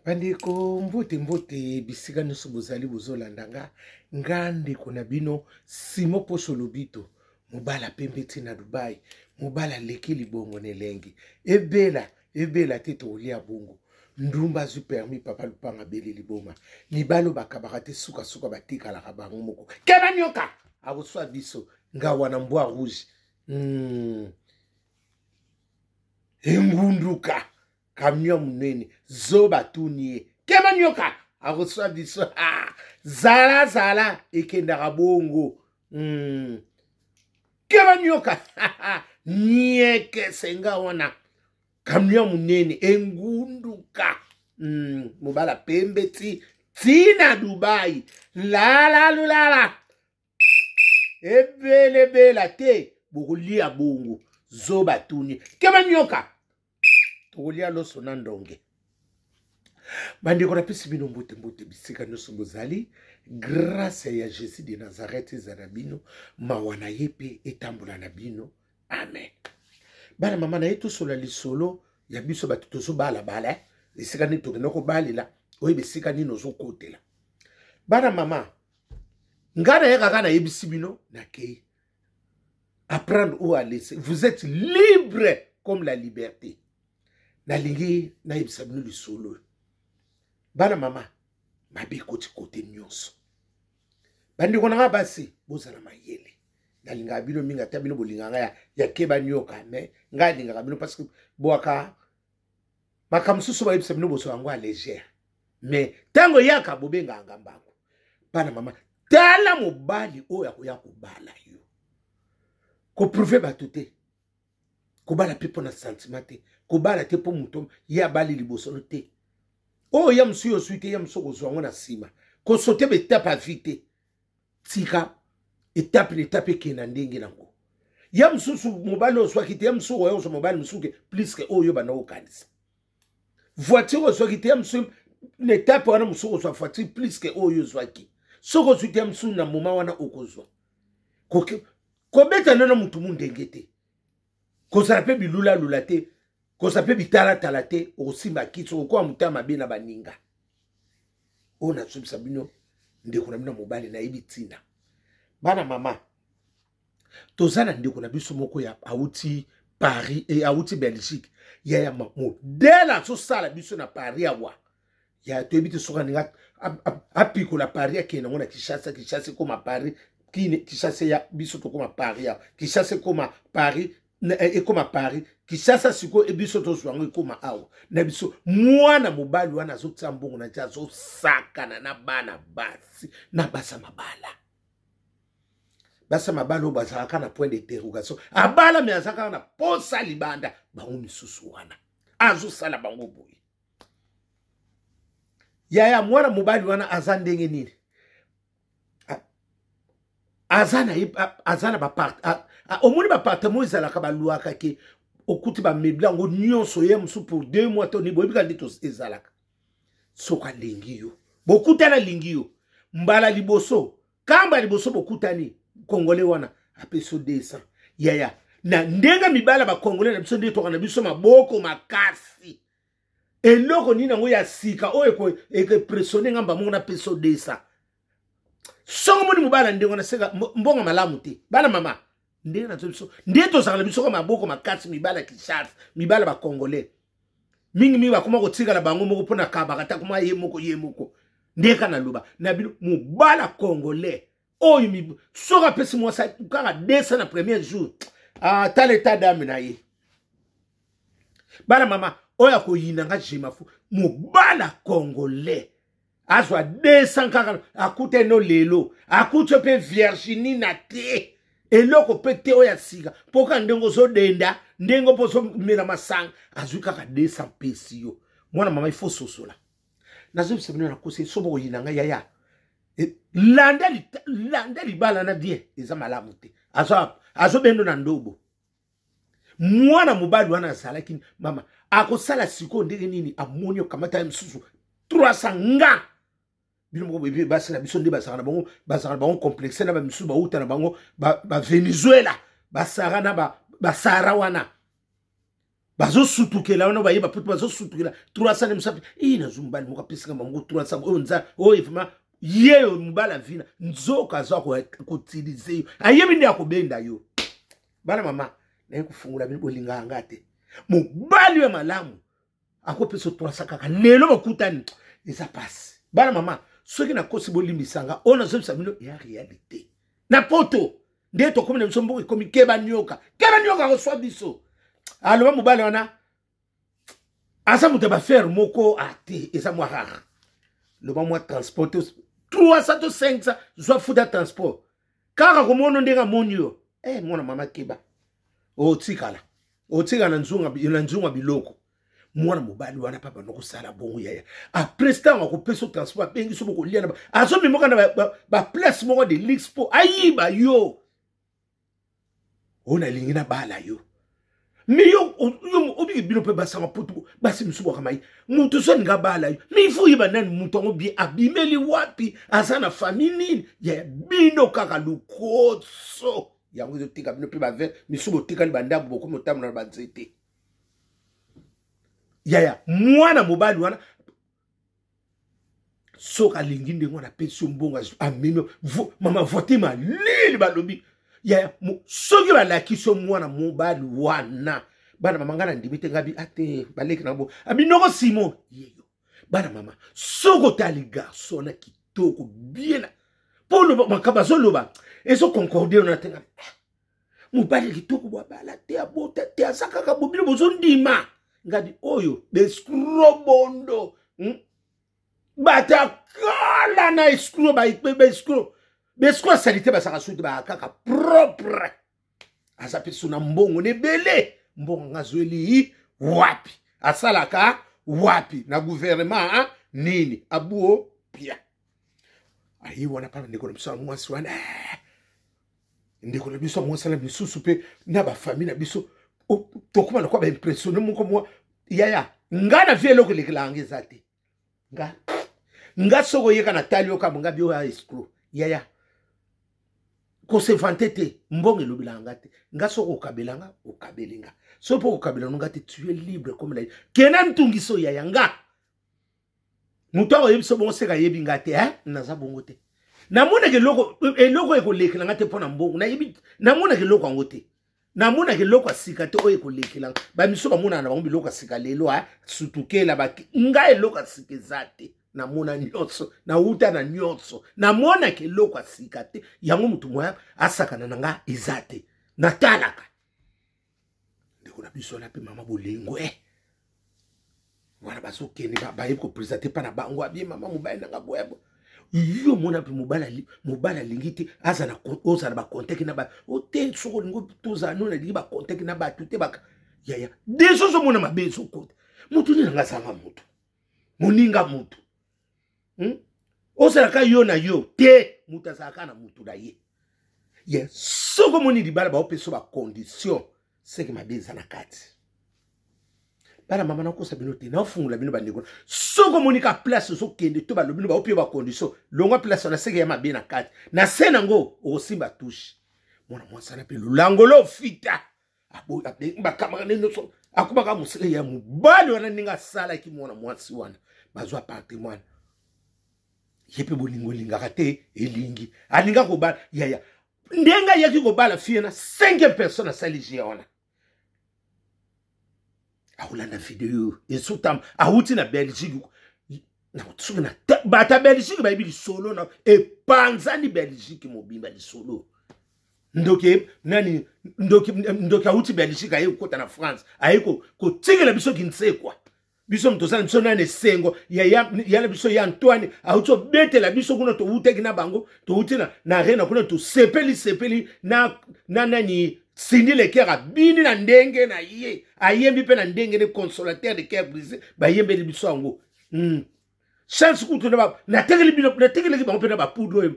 Bandeko mbote bisika nyonso bozali bozolandanga ngande kona bino Simo Poso Lobito mobala pembe na Dubai mobala leki libongo nelengi ebela te tolia bongo ndumba zu permis papa lupanga beli liboma libalo bakabaka te suka batika la bango moko keba nyoka aboswa biso ngawa na mbwa rouge engunduka camion munene zoba tunie kema nyoka akoswa biso zala ekendaka bongo kema nyoka nieke senga wana camion munene engunduka mobala pembe tina Dubai lala ebela te bokulia bongo zoba tunie kema nyoka tokolia loso na ndonge bandeko na pesi bino mbote bisika nyonso bozali grâce ya Jésus de Nazareth ezala bino mawa na ye mpe etambola na bino amen. Bana mama na ye tosola lisolo ya biso bato tozobala esika nini tokende kobalela oyeba esika nini ozokotela bana mama nga na ye kaka nayebisi bino nakei apprendre ou à laisser. Vous êtes libre comme la liberté. Nalingi na yebisa bino lisolo bana mama mabe kote nyonso bandeko nanga basi bozala mayele nalinga bino minga ta bino bolinganga ya keba nyoka mais nga linga bino parce que boaka makamsusu ba yebisa bino boso yango légère mais tango yaka bobenga ngambango bana mama tala mobali oya koya kobala yo ko prouver batute kobala pepo na sentiment te kobala te po muto ya bali liboso te o ya msu yo suite ya msu kozwango na sima ko sote be tapa vite tika etape kena ndenge nango ya msusu mobali oswaki te ya msu oyo so mobali msuke plus que oyo bana okanisa voiture oswaki te ya msu ne etape wana msu oswa voiture plus que oyo zwaki soko suite ya msu na moma wana okozwa ko beta nana mutu mundenge te ko sape bilula te ko sape bitala te osimba kitso ko amutama bena baninga ona tsubisa bino ndeko na bino mobali na ibitina bana mama tozana ndeko na biso moko ya auti Paris et auti Belgique ya modela so sala biso na Paris awa ya to ebiti soka ninga apiko la Paris akena ngona Kishasa koma Paris Kishasa ya biso to koma Paris ya Kishasa koma Paris et comme à Paris Kishasa siko ebiso to swango ekoma awa na biso mwana mobali wana azotambongo na jazo sakana na bana basi na basa mabala obazaka na point d'interrogation abala me azaka na posa libanda bango misusu wana azosala bango boye ya mwana mobali wana azandenge nini azana ba part omoni ba partement ezalaka baluaka ke okuti ba meblango nyonso ye msu pour 2 mois to ni boyebika ndito ezalaka soka lingi yo bokutana lingi yo mbala liboso kamba liboso bokutani kongole wana apeso 200 ya na ndenga mibala ba kongole na biso ndito kana biso maboko makasi eloko nina ngo ya sika oyo eko pressioner ngamba mongo na peso 200 songo moni mubala ndengo na seka mbongo malamu te bana mama ndenge na biso ndeto zakala biso ko maboko makasi mibala Kishasa mibala ba Congolais mingi bakoma kotika la bango moko pona kabaka kuma ye moko ndeka na luba na bino mubala Congolais oyo soka pesi mo sa kaka desa na premier jour tal état d'âme na ye bana mama oya ko yinanga jimafu mubala Congolais azwa 240 akute no lelo akute pe Virginie na te eloko pete oya sika poka ndengo zo denda ndengo poso mena masang azuka ka 200 pesi yo mwana mama ifo sosola nazo sebino na kose sobo yinanga ya landa libala na bien eza malamu te azo bendo na ndobo mwana mobali wana salaki mama akosala siko ndenge nini amonyo kamata msusu 300 nga bino moko bebe basi na biso nde basaka na bango complexe na ba misu ba uta na bango ba Venezuela basara na ba Sahara wana bazo sutukela wana bayeba putu bazo sutukela 300 msapi ina zumbali muka pisika mamungu 300 onza ifuma yeyo mubala vina nzoka zako kutilize ayebi ndi akobenda yo bana mama naye kufungula bibo linganga te mubali we malamu akopeso 300 kaka lelo bakutani eza pasi bana mama soki na kosi bolimbisanga ona zomsa bino ya réalité na poto ndeto komina biso mboko komi keba nyoka ko swa biso aloba mobali wana asa mutu bafaire moko ate eza mwa rare loba mwa transport 300 to 500 zwa futa transport kaka komona ndenga monyo mwana mama keba otikala nzunga biloko mwana mobali wana papa nokosala bongo yaya après temps akopeso transport bengi so boko lia na azomi moka na ba place moko de l'expo ayiba yo ona lingi na bala yo mais yo obi bino pe basanga poto basi msubo kama yi mutu so nga bala yo mais fu yiba nani mutu ngo bi abimeli wapi azana famille ya bino kaka lukoso yango tika bino pe bave misubo tika ni bandambo boko motamu na banzete yaya mwana mobali wana soka lingi ndengo na pension mbonga amemi mama vote malili balobi yaya soki balakiso mwana mobali wana bana mama ngana ndimite ngabi ate baleki nabo abinoko Simon yeyo bana mama soko tali garçon na kitoko bien polo makabazo loba ezo concorder na tenga mobali kitoko bwa bala te abota te asaka ka bobilo bozo ndima ngadi oyo beskrobondo batakala na eskro ba eskro beskro salite basaka suti ba kaka propre asape suna mbongo nebele mbongo ngazweli wapi asalaka wapi na gouvernement nini abuo pia ayi wana pa ndeko biso mwasi wana ndeko biso mwasi na bisusu pe na ba famille na biso tokuma na kwa ba impressionner moko mwa yaya ngana vielo ko lekelanga ezate nga soko yeka na tali oka nga bio ya escrow yaya ko se vantete mbonge lobilanga te nga soko okabelanga okabelinga so po okabelanga ngate tu es libre comme la kena ntungiso yaya nga muto yebiso bongo seka yebi ngate naza bongo te namona ke eloko ekolekelanga te pona mbongo na yebi namona ke loko ngote namona ke loko asika te oyo ekolekelanga bamiso bamona na bango biloko asika lelo sutukela baki nga eloko asika ezate namona nyonso na uta na nyonso namona ke loko asika te yango mutu moya asakana na nga ezate natalaka ndeko na biso na pe mama bolengo wana bazokende bayebi kopresente mpa na bango abie mama mobali nanga boyabo yo mona pe mobala lingi te azana ba contact na ba ote soko lingo toza no na lingi ba contact na ba tuté ba yaya deso so mona mabezo kote mutu ni nga sanga mutu moninga mutu osala ka yo na yo te mutu azaka na mutu da ye yes soko moni libala ba opeso ba condition c'est que mabeza na kati bana mama na kosa bino te na fungula bino bandeko soko monika place so kende to ba lobino ba opio ba condition longa place na seke ya mabe na kati na sena ngo osimba touche mona mwasana pe lulangolo fita abo ba kamera neno so akuba ka musele ya mubali wana ninga sala ki mona mwasi wana bazwa patrimoine yepe bolingo linga te elingi alinga ko ba yaya ndenga yaki ko bala fiena 5 personnes saliji wana aulanda video esutam ahuti na Belgique na utsuki na bata Belgique ba ibili solo na epanza ni Belgique mobimba li solo ndoke nani ndoke ahuti Belgique ayi kota na France ayi ko tingela biso kinsekwa biso mtosana biso na sengo ya biso ya Antoine ahuti betela biso kuna to uteki na bango to utina na rena kuna to sepeli na nani Sindi le kera bini na ndenge na ye ayembi pe na ndenge de consolateur de cœur brisé ba yembe de biso ngo chance kutu na tegeli bino na tegeli ba pe na ba poudre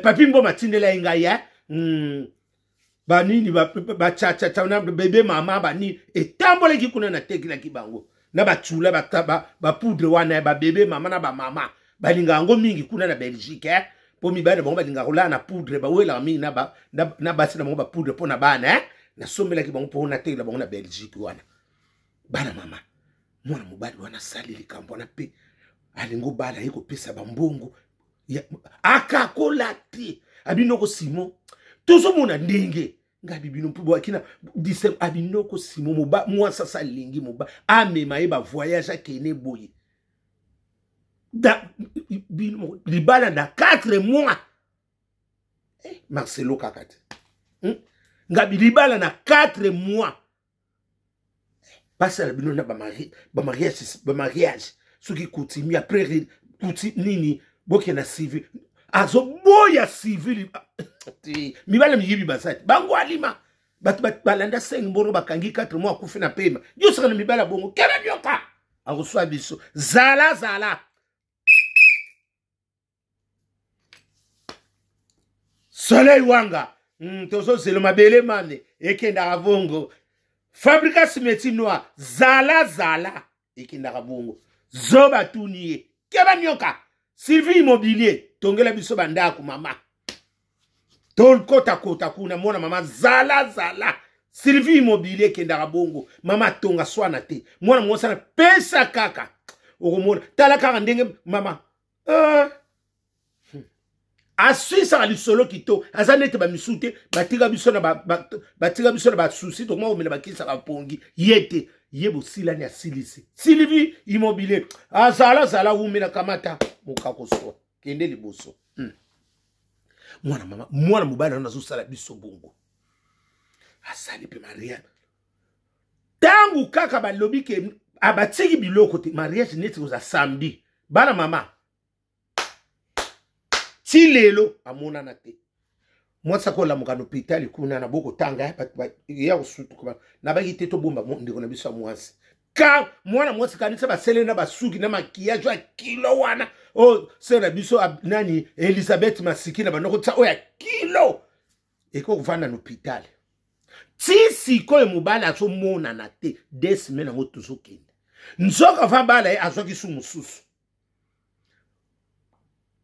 papi mbo matindela inga ya ba nini ba cha na bébé mama ba ni etambole ki kuna na tegela ki bango na ba tula ba poudre wana ba bébé mama na ba mama ba linga ngo mingi kuna na Belgique po mi bana bango balinga kola na poudre ba wela mingi na ba sina bango ba poudre po na bana na sombela ki bango po na te la bango na Belgique wana bana mama mwana mobali wana sali likambo na pe alingo bala yeko pesa bambongo akakola te abinoko Simon tozomona ndenge ngabi bino mpubo akina disem abinoko Simon moba mwasa salingi moba amema ye ba voyage akene boye da bino libala na 4 mois Marcelo kakate ngabi libala na 4 mois pasa la bino na ba mariage soki kutimi après kuti nini boke na civil azo boya civil mibala miyibi basati bango alima balanda 5 mbono bakangi 4 mois kufi na pema yo saka na mibala bongo kera nyoka akoswa biso zala soleil wanga tozo zelo mabele mane ekenda avongo fabrika simeti noa zala ekenda avongo zoba tuniye keba nyoka Sylvie Immobilier tongela biso bandako mama tol kota kuna mona mama zala Sylvie Immobilier kenda bongo mama tonga swana te mwana mwosana pesa kaka okomona tala kaka ndenge mama aswisa alisolo kito azanete ba misute batika biso na batika biso na ba souci to mwa omela bakisa ka pongi yete yebo silani asilisi Sylvie Immobilier zala umela kamata mukakoso kende liboso mwana mama mwana mobali na zosala biso bongo asali pe Maria tangu kaka balobi ke abatiki biloko te mariage neti koza samedi bana mama tilelo amona na te mwasa ko la mukano hôpital kuna na boko tanga ya usutu kuma na baki te to bomba ndiko na biso mwasi ka mwana mwasi kanisa basele na basuki na makiyajo ya kilo wana sera biso nani Elizabeth Masikina banoko tsa oya kilo eko kuvanda na hôpital tisi ko mobala aso mona na te desme na moto zokende nzoka va bala azoki su mususu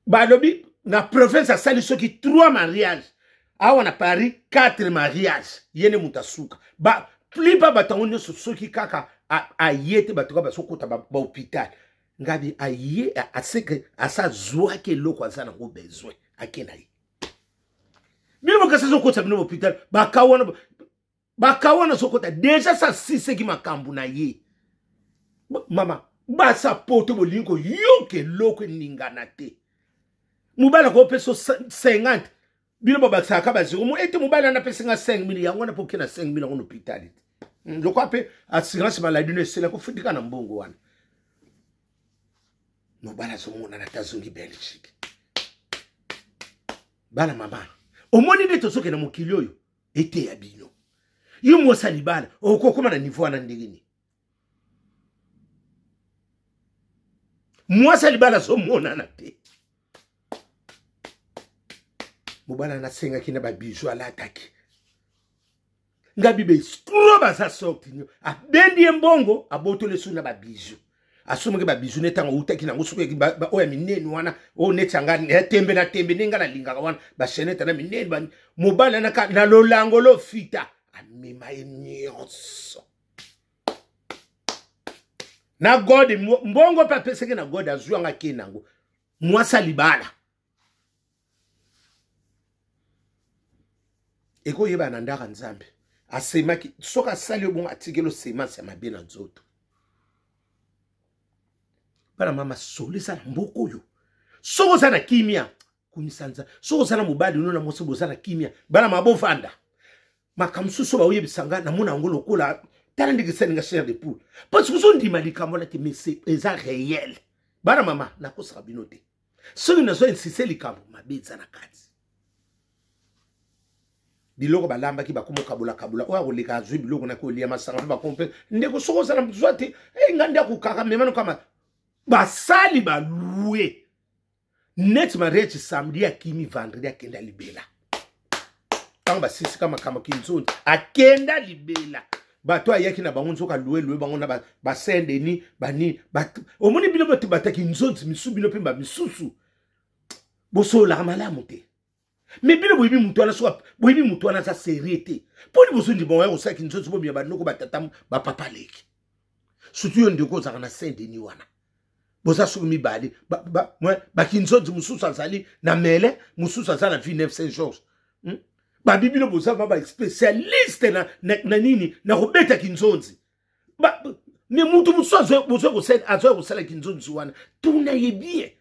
balobi na province asali soki 3 mariages awa na Paris 4 mariages yene mutasuka ba plipa batango soki kaka ayete batoka basokota ba hôpital ngabi aye aseke asa zoake loko azana ngo besoin akena yi bino bakasa sokota bino hôpital bakawana sokota déjà sa siseki makambu na ye mama basa poto bolingo yoke loko ningana te mubala ko peso 50 bino babaksa ka baziro mo ete mubala na pesa 5,000 yango na pokena 5,000 en hôpital je crois pe assurance maladie ne c'est la ko fitika na mbongo wana mubala so mona na tazungi Belgique bana mama omoni de tosoke na mokili oyo ete ya bino yo mosa libala okokoma na niveau ana ndegini mosa libala so mona na te mobala na senga kina ba bijou ala attaque ngabi be skro ba sa sorti nyo abendi mbongo abotole suna ba bijou asumeke ba bijou netanga utaki na ngusuke ba oya mineni wana o netanga tembe na tembe ninga na linga wana ba cheneta na mineni ba mobala na lolango lo fita amema nyonso na god mbongo pa peseke na god azuanga kenango mwasa libala eko yeba na ndaka nzambe asemaki soka sali obongo atikelo semence ya mabe na nzoto bana mama solisa mboko yo soko sana kimia kumisanza soko sana mobali nona moso bozana kimia bana mabovanda makamsuso ba oyebisanga na mona ngolo kola tala ndikiseni nga chair de poule parce que son dimalika mola te mais c'est réel bana mama na kosa binote soki na so insiste likambo mabeza na kati biloko balamba ki bakomo kabula oya koleka azwi biloko na kolia masanga ba kompe ndeko soko sana mzwate nganda kukaka memano kama basali baloué net mariage samedi akimi vendredi akenda libela tanga basisi kama kinzoni akenda libela bato ayaki na bango nzoka loué bango na basende ni bani omoni bino bato bataki nzonzi misu bino pe ba misusu bosola malamu te Mais bino boyibi mutuana so boyibi mutuana sa seriété. Poni boso ndi bon ya ki nzoto bo miaba noko batatam ba papa leki. Surtout yon ndeko za kana Saint-Denis wana. Bosa so mi bali ba kinzoto mususa zali na mele mususa za na Villeneuve Saint-Georges. Ba bibino bosa ba spécialiste na nini na robeta kinzonzi. Ba mais mutu mususa boso ko sel azo ko sala kinzonzi wana. Tuna yebie.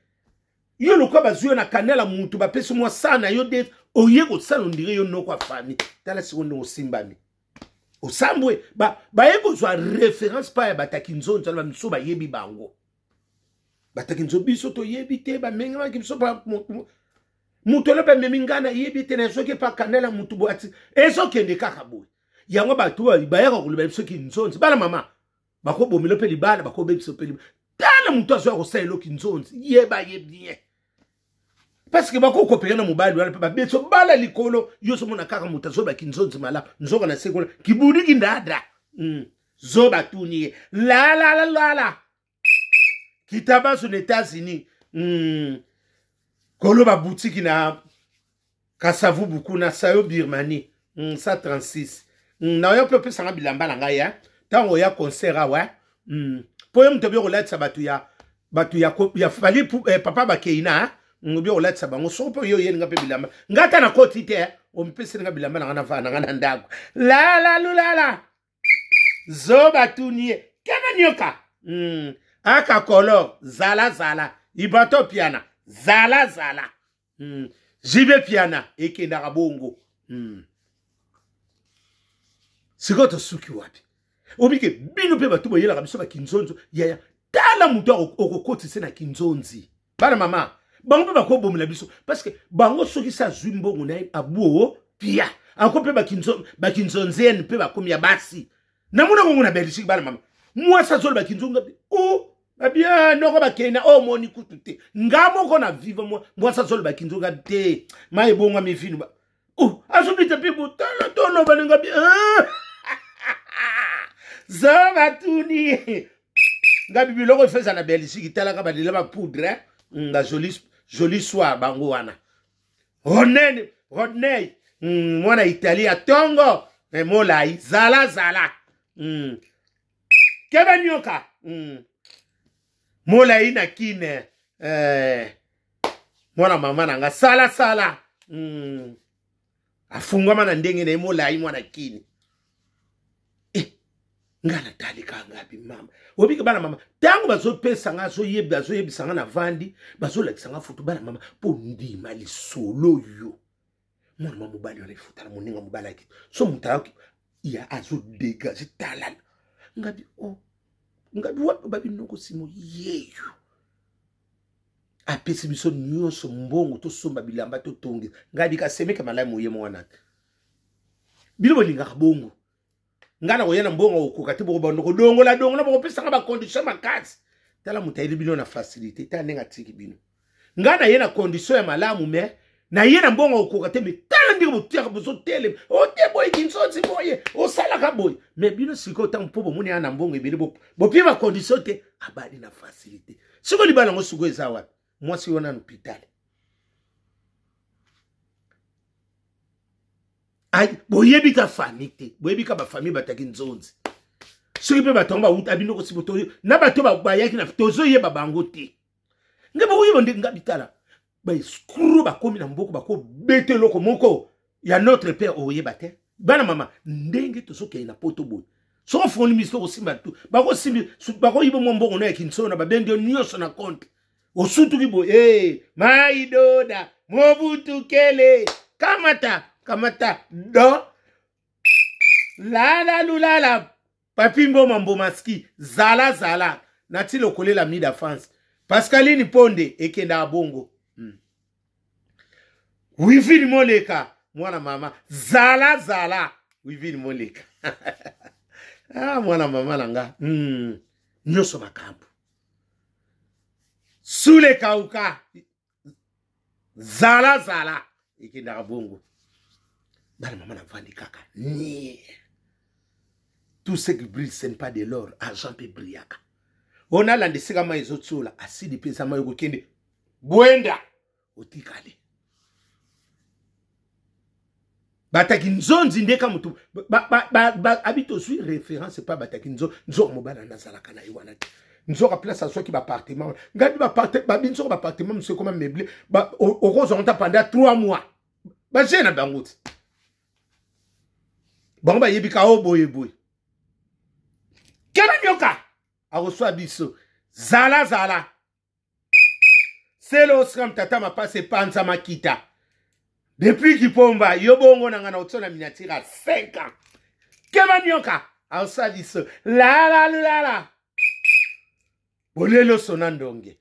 Yo lokwa bazuyo na kanela mutu ba pesi mwa sana yo de oye ko sala ndire yo noko afami. Tala sikondo osimbami. Osambwe ba yebo zo référence pa ya batakinzonzi ba miso ba yebi bango. Batakinzo biso to yebi te ba menga ki biso ba mutu le ba memingana yebi te na soke pa kanela mutu bo ati eso kende kaka boy. Yango ba tuwa ba yaka ko le biso kinzonzi bala mama. Bako bomilo pe libala bako be biso pe libala. Tala mutu azo ko sala lo kinzonzi yeba yebi. Parce que bako kopera na mobali wala pa beso bala likolo yo so mona kaka mutu azo ba kinzonzi mala nzoka na sekola kibudi kindada. Zoba tuni la kitaba sur les États-Unis koloba boutique na Kasavu buku na Sayo Birmanie 136 na yo pepe sanga bilamba na ngai ya tango ya concert awa po mto bi rolat sabatu ya fali papa bakeina ngobi rolat sabango so po yo yenga pe bilamba ngata na koti te o mpese nga bilamba na na ndago la zoba tunie kama nyoka aka kolo zala ibato piana zala jibe piana ekenda kabongo sikoto suki wapi obike bino pe batu boyela kabiso ba kinzonzo ya tala mutu okokotise na kinzonzi bana mama bango pe bakobomela biso parce que bango soki sa zwimbo na abuo pia ako pe ba kinzonzeni pe bakomi ya basi na muna ngo na Belgique bana mama moi sa zolo ba kinzonga o bien noko ba kena o moni kutute ngamo ko na vive moi sa zolo ba kinzonga te mai bonga mi finu ba azobita pe botala tono balinga bien zaba tuni ngabi biloko feza na Belgique tala ka badila ba poudre nga joli soir bango wana Rodney mwana Italia tongo molai zala keba nyoka molai na kine mwana mama nanga sala afungwa na ndenge na molai mwana kine ngana talika ngapi mama obike bana mama tango bazo pesa nga so yebisanga na vandi bazo lakisanga futu bana mama po ndima li solo yo mwana mama bali wala futa moninga mobala ki so mutaki ya azo dégage talal ngabi wapi babi noko simo yeyo apesi biso nyonso mbongo to somba bilamba to tongi ngabi ka semeka malamu ye mwana bilo bolinga bongo ngana koyena mbongo okokati boko bandoko dongola boko pesa ba condition makasi tala mutayili bino na facilité ta nenga tiki bino ngana yena condition ya malamu me na yena mbongo okokati me tala ndiko botiaka bozo tele o te boy kinsozi boye o sala ka boy me bino siko tampo bo muni ana mbongo ebele bo pima condition te abadi na facilité siko libana ngo sugo ezawa moi si ona hôpital ay boyebi ka famille boyebi ka ba famille bataki nzonzi soki pe batonga uta bino ko siboto na bato ba yaki na tozo yeba bango te ngebo uyebo ndinga bitala ba skuru ba komi na mboko ba ko bete loko moko ya notre père oyeba te bana mama ndenge to soki na poto boy so foni miso ko simba tu ba ko simbi ba ko yibo mbongo na yakinso na ba bende nyonso na compte osutu kibo maidoda mobutu kele kamata do lala papimbo mambo maski zala nati lokole la mida France Pascaline Ponde ekenda bongo wivi moleka mwana mama zala wivi moleka mwana mama nanga nyoso makambo sule kauka zala ekenda bongo bana mama na vandi kaka tout ce qui brille ce n'est pas de l'or argent peut briller on a landisika ma ezotsula asidi pesa ma yokende bwenda otikale bataki nzonzi ndeka mutu habito suis référence c'est pas bataki nzo mobala nazalaka na iwana nzo ka place à soi qui appartement ngadi ba appartement monsieur comment meublé au rose on t'a pendant 3 mois ba jena bangout bon ba yebika o boye kena nyoka a reçoit biso zala c'est l'osram tata ma passe panza makita. Depuis qu'il pomba, yobongo nangana otona miniature à 5 ans. Kema nyoka, a ça dit ça. La. Bolelo sonandonge.